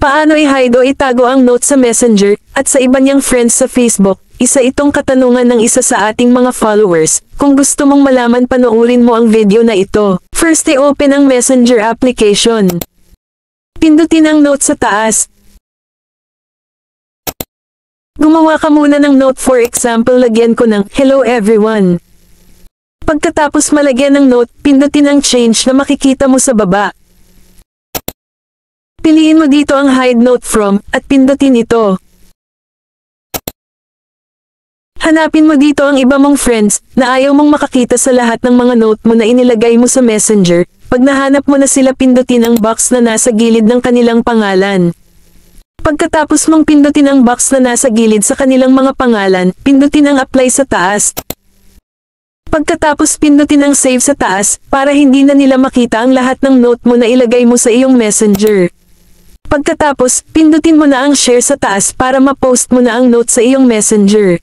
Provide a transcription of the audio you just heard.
Paano i-hide o itago ang note sa Messenger at sa iba niyang friends sa Facebook? Isa itong katanungan ng isa sa ating mga followers. Kung gusto mong malaman, panoorin mo ang video na ito. First, i-open ang Messenger application. Pindutin ang note sa taas. Gumawa ka muna ng note, for example, lagyan ko ng "Hello everyone". Pagkatapos malagyan ng note, pindutin ang change na makikita mo sa baba. Piliin mo dito ang hide note from, at pindutin ito. Hanapin mo dito ang iba mong friends, na ayaw mong makakita sa lahat ng mga note mo na inilagay mo sa Messenger. Pag nahanap mo na sila, pindutin ang box na nasa gilid ng kanilang pangalan. Pagkatapos mong pindutin ang box na nasa gilid sa kanilang mga pangalan, pindutin ang apply sa taas. Pagkatapos pindutin ang save sa taas, para hindi na nila makita ang lahat ng note mo na ilagay mo sa iyong Messenger. Pagkatapos, pindutin mo na ang share sa taas para ma-post mo na ang note sa iyong Messenger.